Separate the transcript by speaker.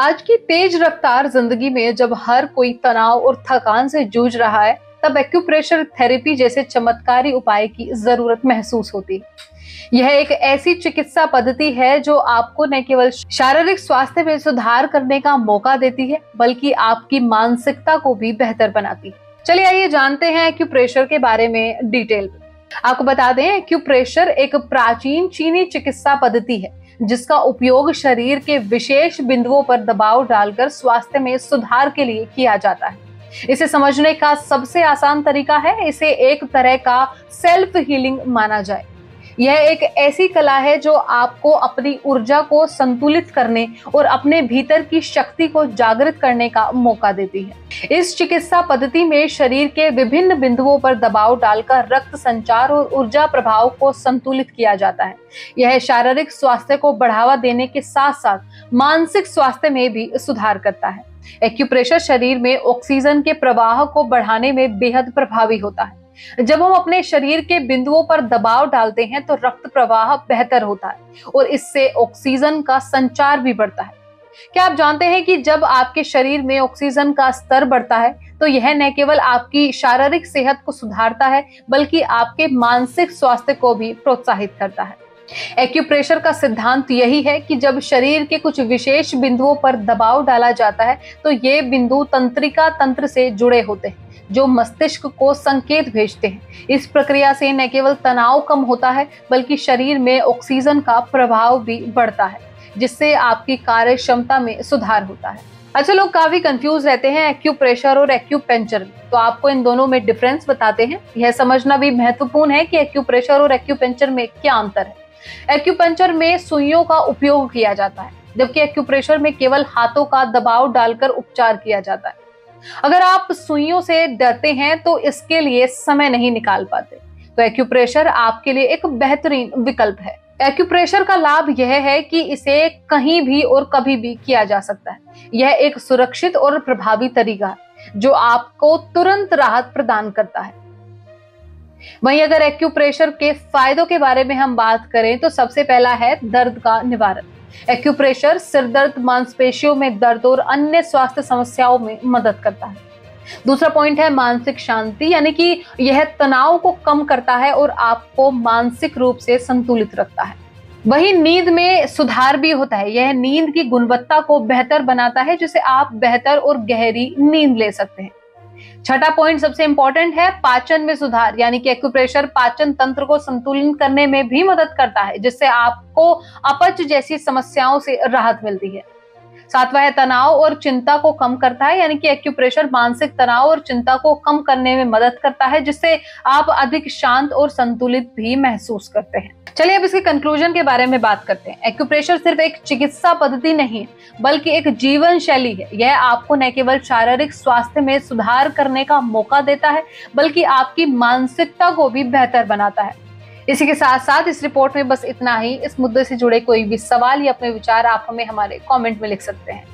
Speaker 1: आज की तेज रफ्तार जिंदगी में जब हर कोई तनाव और थकान से जूझ रहा है, तब एक्यूप्रेशर थेरेपी जैसे चमत्कारी उपाय की जरूरत महसूस होती है। यह एक ऐसी चिकित्सा पद्धति है जो आपको न केवल शारीरिक स्वास्थ्य में सुधार करने का मौका देती है, बल्कि आपकी मानसिकता को भी बेहतर बनाती है। चलिए आइए जानते हैं एक्यूप्रेशर के बारे में डिटेल में। आपको बता दें, एक्यूप्रेशर एक प्राचीन चीनी चिकित्सा पद्धति है जिसका उपयोग शरीर के विशेष बिंदुओं पर दबाव डालकर स्वास्थ्य में सुधार के लिए किया जाता है। इसे समझने का सबसे आसान तरीका है इसे एक तरह का सेल्फ हीलिंग माना जाए। यह एक ऐसी कला है जो आपको अपनी ऊर्जा को संतुलित करने और अपने भीतर की शक्ति को जागृत करने का मौका देती है। इस चिकित्सा पद्धति में शरीर के विभिन्न बिंदुओं पर दबाव डालकर रक्त संचार और ऊर्जा प्रभाव को संतुलित किया जाता है। यह शारीरिक स्वास्थ्य को बढ़ावा देने के साथ साथ मानसिक स्वास्थ्य में भी सुधार करता है। एक्यूप्रेशर शरीर में ऑक्सीजन के प्रवाह को बढ़ाने में बेहद प्रभावी होता है। जब हम अपने शरीर के बिंदुओं पर दबाव डालते हैं तो रक्त प्रवाह बेहतर होता है और इससे ऑक्सीजन का संचार भी बढ़ता है। क्या आप जानते हैं कि जब आपके शरीर में ऑक्सीजन का स्तर बढ़ता है तो यह न केवल आपकी शारीरिक सेहत को सुधारता है, बल्कि आपके मानसिक स्वास्थ्य को भी प्रोत्साहित करता है। एक्यूप्रेशर का सिद्धांत यही है कि जब शरीर के कुछ विशेष बिंदुओं पर दबाव डाला जाता है तो ये बिंदु तंत्रिका तंत्र से जुड़े होते हैं जो मस्तिष्क को संकेत भेजते हैं। इस प्रक्रिया से न केवल तनाव कम होता है, बल्कि शरीर में ऑक्सीजन का प्रभाव भी बढ़ता है, जिससे आपकी कार्य क्षमता में सुधार होता है। अच्छा, लोग काफी कंफ्यूज रहते हैं एक्यूप्रेशर और एक्यूपेंचर में, तो आपको इन दोनों में डिफरेंस बताते हैं। यह समझना भी महत्वपूर्ण है कि एक्यूप्रेशर और एक्यूपेंचर में क्या अंतर है। एक्यूपेंचर में सुइयों का उपयोग किया जाता है, जबकि एक्यूप्रेशर में केवल हाथों का दबाव डालकर उपचार किया जाता है। अगर आप सुइयों से डरते हैं तो इसके लिए समय नहीं निकाल पाते, तो एक्यूप्रेशर आपके लिए एक बेहतरीन विकल्प है। एक्यूप्रेशर का लाभ यह है कि इसे कहीं भी और कभी भी किया जा सकता है। यह एक सुरक्षित और प्रभावी तरीका है जो आपको तुरंत राहत प्रदान करता है। वहीं अगर एक्यूप्रेशर के फायदों के बारे में हम बात करें तो सबसे पहला है दर्द का निवारण। एक्यूप्रेशर सिर दर्द, मांसपेशियों में दर्द और अन्य स्वास्थ्य समस्याओं में मदद करता है। दूसरा पॉइंट है मानसिक शांति, यानी कि यह तनाव को कम करता है और आपको मानसिक रूप से संतुलित रखता है। वहीं नींद में सुधार भी होता है। यह नींद की गुणवत्ता को बेहतर बनाता है, जिससे आप बेहतर और गहरी नींद ले सकते हैं। छठा पॉइंट सबसे इंपॉर्टेंट है पाचन में सुधार, यानी कि एक्यूप्रेशर पाचन तंत्र को संतुलित करने में भी मदद करता है, जिससे आपको अपच जैसी समस्याओं से राहत मिलती है। सातवां है तनाव और चिंता को कम करता है, यानी कि एक्यूप्रेशर मानसिक तनाव और चिंता को कम करने में मदद करता है, जिससे आप अधिक शांत और संतुलित भी महसूस करते हैं। चलिए अब इसके कंक्लूजन के बारे में बात करते हैं। एक्यूप्रेशर सिर्फ एक चिकित्सा पद्धति नहीं है, बल्कि एक जीवन शैली है। यह आपको न केवल शारीरिक स्वास्थ्य में सुधार करने का मौका देता है, बल्कि आपकी मानसिकता को भी बेहतर बनाता है। इसी के साथ साथ इस रिपोर्ट में बस इतना ही। इस मुद्दे से जुड़े कोई भी सवाल या अपने विचार आप हमें हमारे कमेंट में लिख सकते हैं।